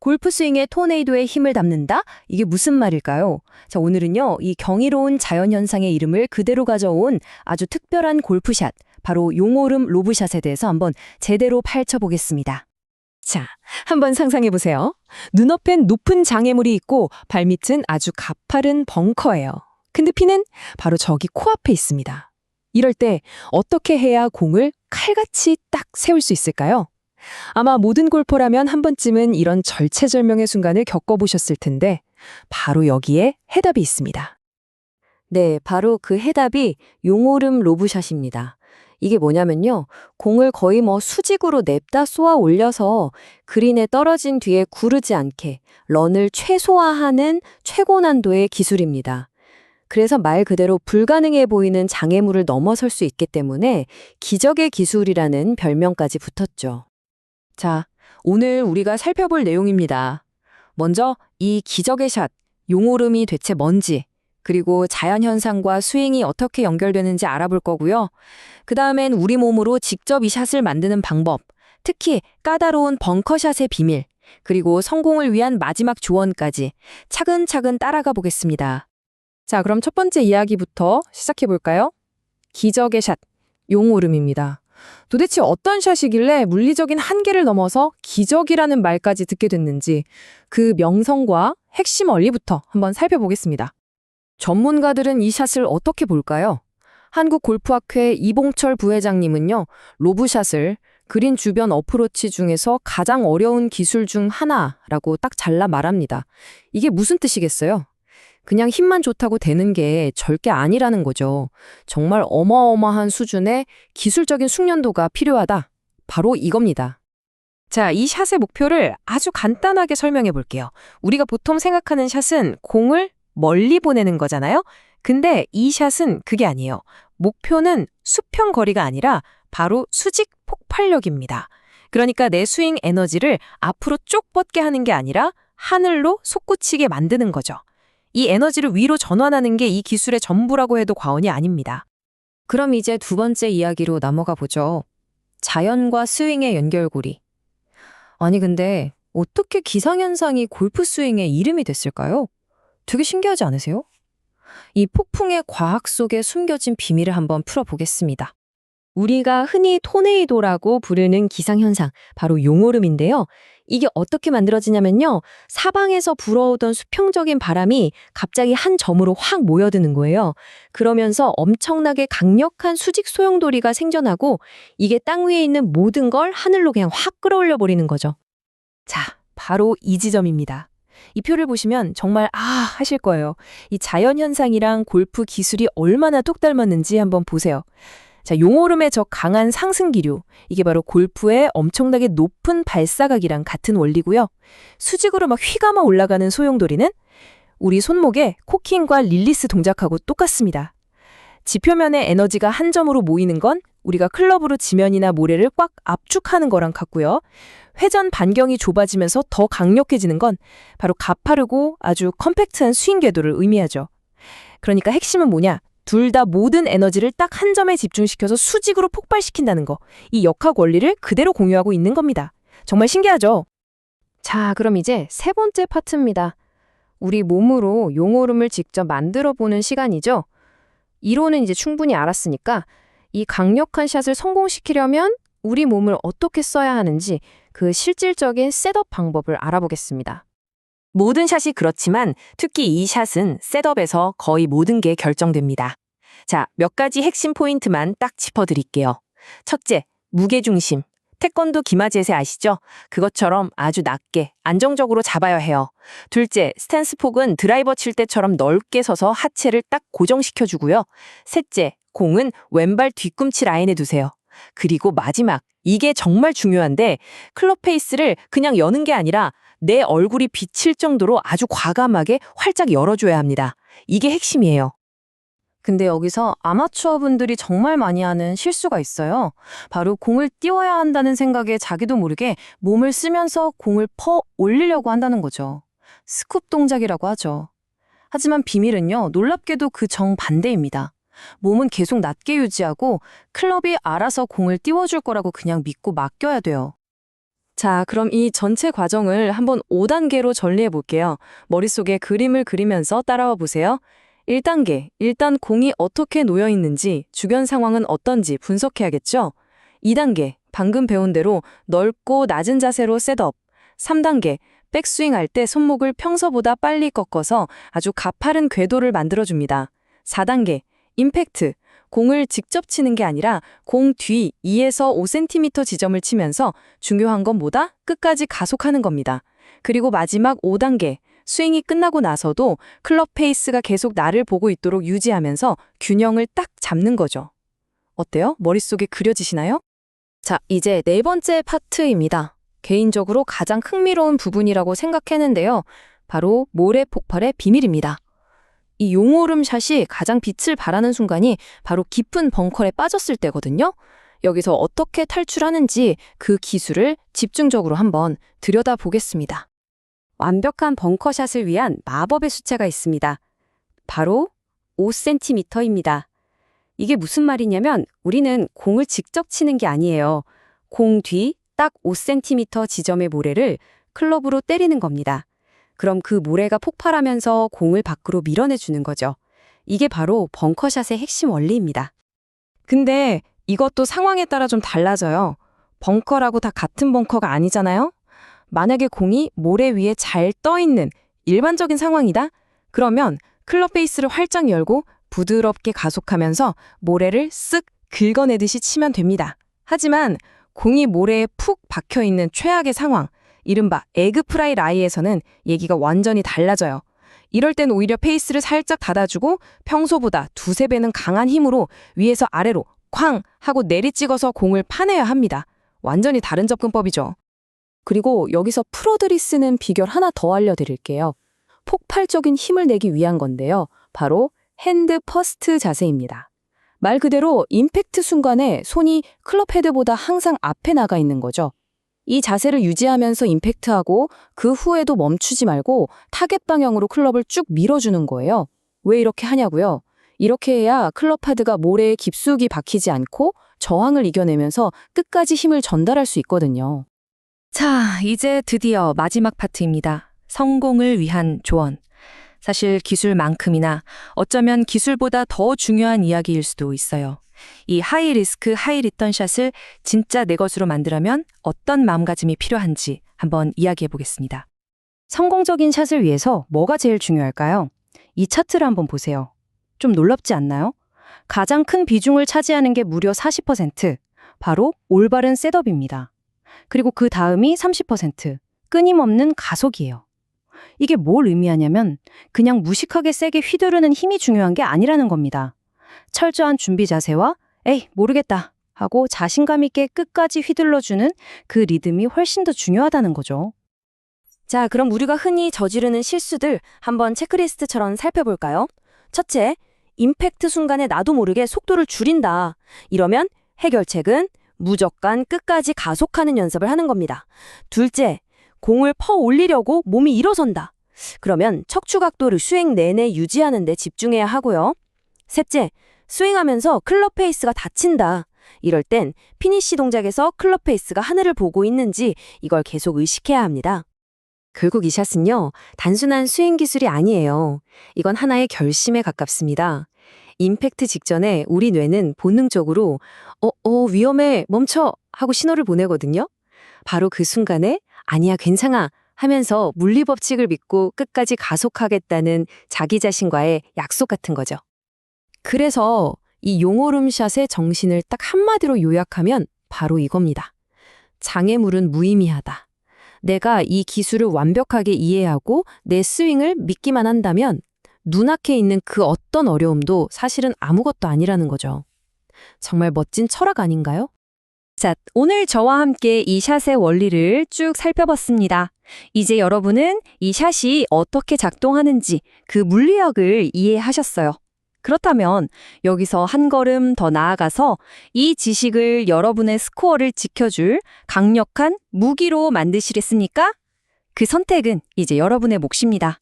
골프 스윙에 토네이도의 힘을 담는다? 이게 무슨 말일까요? 자, 오늘은요, 이 경이로운 자연현상의 이름을 그대로 가져온 아주 특별한 골프샷, 바로 용오름 로브샷에 대해서 한번 제대로 파헤쳐보겠습니다. 자, 한번 상상해보세요. 눈앞엔 높은 장애물이 있고 발밑은 아주 가파른 벙커예요. 근데 피는 바로 저기 코앞에 있습니다. 이럴 때 어떻게 해야 공을 칼같이 딱 세울 수 있을까요? 아마 모든 골퍼라면 한 번쯤은 이런 절체절명의 순간을 겪어보셨을 텐데 바로 여기에 해답이 있습니다. 네, 바로 그 해답이 용오름 로브샷입니다. 이게 뭐냐면요. 공을 거의 수직으로 냅다 쏘아 올려서 그린에 떨어진 뒤에 구르지 않게 런을 최소화하는 최고 난도의 기술입니다. 그래서 말 그대로 불가능해 보이는 장애물을 넘어설 수 있기 때문에 기적의 기술이라는 별명까지 붙었죠. 자, 오늘 우리가 살펴볼 내용입니다. 먼저 이 기적의 샷, 용오름이 대체 뭔지, 그리고 자연현상과 스윙이 어떻게 연결되는지 알아볼 거고요. 그 다음엔 우리 몸으로 직접 이 샷을 만드는 방법, 특히 까다로운 벙커샷의 비밀, 그리고 성공을 위한 마지막 조언까지 차근차근 따라가 보겠습니다. 자, 그럼 첫 번째 이야기부터 시작해 볼까요? 기적의 샷, 용오름입니다. 도대체 어떤 샷이길래 물리적인 한계를 넘어서 기적이라는 말까지 듣게 됐는지 그 명성과 핵심 원리부터 한번 살펴보겠습니다. 전문가들은 이 샷을 어떻게 볼까요? 한국골프학회 이봉철 부회장님은요, 로브샷을 그린 주변 어프로치 중에서 가장 어려운 기술 중 하나라고 딱 잘라 말합니다. 이게 무슨 뜻이겠어요? 그냥 힘만 좋다고 되는 게 절대 아니라는 거죠. 정말 어마어마한 수준의 기술적인 숙련도가 필요하다. 바로 이겁니다. 자, 이 샷의 목표를 아주 간단하게 설명해 볼게요. 우리가 보통 생각하는 샷은 공을 멀리 보내는 거잖아요. 근데 이 샷은 그게 아니에요. 목표는 수평 거리가 아니라 바로 수직 폭발력입니다. 그러니까 내 스윙 에너지를 앞으로 쭉 뻗게 하는 게 아니라 하늘로 솟구치게 만드는 거죠. 이 에너지를 위로 전환하는 게 이 기술의 전부라고 해도 과언이 아닙니다. 그럼 이제 두 번째 이야기로 넘어가 보죠. 자연과 스윙의 연결고리. 아니 근데 어떻게 기상현상이 골프 스윙의 이름이 됐을까요? 되게 신기하지 않으세요? 이 폭풍의 과학 속에 숨겨진 비밀을 한번 풀어보겠습니다. 우리가 흔히 토네이도라고 부르는 기상현상, 바로 용오름인데요. 이게 어떻게 만들어지냐면요. 사방에서 불어오던 수평적인 바람이 갑자기 한 점으로 확 모여드는 거예요. 그러면서 엄청나게 강력한 수직 소용돌이가 생겨나고 이게 땅 위에 있는 모든 걸 하늘로 그냥 확 끌어올려 버리는 거죠. 자, 바로 이 지점입니다. 이 표를 보시면 정말 하실 거예요. 이 자연현상이랑 골프 기술이 얼마나 똑 닮았는지 한번 보세요. 자, 용오름의 저 강한 상승기류, 이게 바로 골프의 엄청나게 높은 발사각이랑 같은 원리고요. 수직으로 막 휘감아 올라가는 소용돌이는 우리 손목의 코킹과 릴리스 동작하고 똑같습니다. 지표면의 에너지가 한 점으로 모이는 건 우리가 클럽으로 지면이나 모래를 꽉 압축하는 거랑 같고요. 회전 반경이 좁아지면서 더 강력해지는 건 바로 가파르고 아주 컴팩트한 스윙 궤도를 의미하죠. 그러니까 핵심은 뭐냐? 둘 다 모든 에너지를 딱 한 점에 집중시켜서 수직으로 폭발시킨다는 거. 이 역학 원리를 그대로 공유하고 있는 겁니다. 정말 신기하죠? 자, 그럼 이제 세 번째 파트입니다. 우리 몸으로 용오름을 직접 만들어 보는 시간이죠. 이론은 이제 충분히 알았으니까 이 강력한 샷을 성공시키려면 우리 몸을 어떻게 써야 하는지 그 실질적인 셋업 방법을 알아보겠습니다. 모든 샷이 그렇지만 특히 이 샷은 셋업에서 거의 모든 게 결정됩니다. 자, 몇 가지 핵심 포인트만 딱 짚어드릴게요. 첫째, 무게중심. 태권도 기마제세 아시죠? 그것처럼 아주 낮게, 안정적으로 잡아야 해요. 둘째, 스탠스 폭은 드라이버 칠 때처럼 넓게 서서 하체를 딱 고정시켜주고요. 셋째, 공은 왼발 뒤꿈치 라인에 두세요. 그리고 마지막, 이게 정말 중요한데 클럽 페이스를 그냥 여는 게 아니라 내 얼굴이 비칠 정도로 아주 과감하게 활짝 열어줘야 합니다. 이게 핵심이에요. 근데 여기서 아마추어 분들이 정말 많이 하는 실수가 있어요. 바로 공을 띄워야 한다는 생각에 자기도 모르게 몸을 쓰면서 공을 퍼 올리려고 한다는 거죠. 스쿱 동작이라고 하죠. 하지만 비밀은요, 놀랍게도 그 정반대입니다. 몸은 계속 낮게 유지하고 클럽이 알아서 공을 띄워줄 거라고 그냥 믿고 맡겨야 돼요. 자, 그럼 이 전체 과정을 한번 5단계로 정리해 볼게요. 머릿속에 그림을 그리면서 따라와 보세요. 1단계, 일단 공이 어떻게 놓여 있는지, 주변 상황은 어떤지 분석해야겠죠? 2단계, 방금 배운 대로 넓고 낮은 자세로 셋업. 3단계, 백스윙 할 때 손목을 평소보다 빨리 꺾어서 아주 가파른 궤도를 만들어줍니다. 4단계, 임팩트. 공을 직접 치는 게 아니라 공 뒤 2에서 5cm 지점을 치면서 중요한 건 뭐다? 끝까지 가속하는 겁니다. 그리고 마지막 5단계, 스윙이 끝나고 나서도 클럽 페이스가 계속 나를 보고 있도록 유지하면서 균형을 딱 잡는 거죠. 어때요? 머릿속에 그려지시나요? 자, 이제 네 번째 파트입니다. 개인적으로 가장 흥미로운 부분이라고 생각했는데요. 바로 모래 폭발의 비밀입니다. 이 용오름 샷이 가장 빛을 발하는 순간이 바로 깊은 벙커에 빠졌을 때거든요. 여기서 어떻게 탈출하는지 그 기술을 집중적으로 한번 들여다보겠습니다. 완벽한 벙커샷을 위한 마법의 숫자가 있습니다. 바로 5cm입니다. 이게 무슨 말이냐면 우리는 공을 직접 치는 게 아니에요. 공 뒤 딱 5cm 지점의 모래를 클럽으로 때리는 겁니다. 그럼 그 모래가 폭발하면서 공을 밖으로 밀어내주는 거죠. 이게 바로 벙커샷의 핵심 원리입니다. 근데 이것도 상황에 따라 좀 달라져요. 벙커라고 다 같은 벙커가 아니잖아요? 만약에 공이 모래 위에 잘 떠있는 일반적인 상황이다? 그러면 클럽 페이스를 활짝 열고 부드럽게 가속하면서 모래를 쓱 긁어내듯이 치면 됩니다. 하지만 공이 모래에 푹 박혀있는 최악의 상황, 이른바 에그 프라이 라이에서는 얘기가 완전히 달라져요. 이럴 땐 오히려 페이스를 살짝 닫아주고 평소보다 두세 배는 강한 힘으로 위에서 아래로 쾅 하고 내리찍어서 공을 파내야 합니다. 완전히 다른 접근법이죠. 그리고 여기서 프로들이 쓰는 비결 하나 더 알려드릴게요. 폭발적인 힘을 내기 위한 건데요. 바로 핸드 퍼스트 자세입니다. 말 그대로 임팩트 순간에 손이 클럽 헤드보다 항상 앞에 나가 있는 거죠. 이 자세를 유지하면서 임팩트하고 그 후에도 멈추지 말고 타겟 방향으로 클럽을 쭉 밀어주는 거예요. 왜 이렇게 하냐고요? 이렇게 해야 클럽 헤드가 모래에 깊숙이 박히지 않고 저항을 이겨내면서 끝까지 힘을 전달할 수 있거든요. 자, 이제 드디어 마지막 파트입니다. 성공을 위한 조언. 사실 기술만큼이나 어쩌면 기술보다 더 중요한 이야기일 수도 있어요. 이 하이 리스크, 하이 리턴 샷을 진짜 내 것으로 만들려면 어떤 마음가짐이 필요한지 한번 이야기해 보겠습니다. 성공적인 샷을 위해서 뭐가 제일 중요할까요? 이 차트를 한번 보세요. 좀 놀랍지 않나요? 가장 큰 비중을 차지하는 게 무려 40%, 바로 올바른 셋업입니다. 그리고 그 다음이 30%, 끊임없는 가속이에요. 이게 뭘 의미하냐면 그냥 무식하게 세게 휘두르는 힘이 중요한 게 아니라는 겁니다. 철저한 준비 자세와 에이 모르겠다 하고 자신감 있게 끝까지 휘둘러주는 그 리듬이 훨씬 더 중요하다는 거죠. 자, 그럼 우리가 흔히 저지르는 실수들 한번 체크리스트처럼 살펴볼까요? 첫째, 임팩트 순간에 나도 모르게 속도를 줄인다. 이러면 해결책은 무조건 끝까지 가속하는 연습을 하는 겁니다. 둘째, 공을 퍼 올리려고 몸이 일어선다. 그러면 척추 각도를 스윙 내내 유지하는 데 집중해야 하고요. 셋째, 스윙하면서 클럽 페이스가 닫힌다. 이럴 땐 피니쉬 동작에서 클럽 페이스가 하늘을 보고 있는지 이걸 계속 의식해야 합니다. 결국 이 샷은요, 단순한 스윙 기술이 아니에요. 이건 하나의 결심에 가깝습니다. 임팩트 직전에 우리 뇌는 본능적으로 위험해, 멈춰 하고 신호를 보내거든요. 바로 그 순간에 아니야, 괜찮아 하면서 물리법칙을 믿고 끝까지 가속하겠다는 자기 자신과의 약속 같은 거죠. 그래서 이 용오름 샷의 정신을 딱 한마디로 요약하면 바로 이겁니다. 장애물은 무의미하다. 내가 이 기술을 완벽하게 이해하고 내 스윙을 믿기만 한다면 눈앞에 있는 그 어떤 어려움도 사실은 아무것도 아니라는 거죠. 정말 멋진 철학 아닌가요? 자, 오늘 저와 함께 이 샷의 원리를 쭉 살펴봤습니다. 이제 여러분은 이 샷이 어떻게 작동하는지 그 물리학을 이해하셨어요. 그렇다면 여기서 한 걸음 더 나아가서 이 지식을 여러분의 스코어를 지켜줄 강력한 무기로 만드시겠습니까? 그 선택은 이제 여러분의 몫입니다.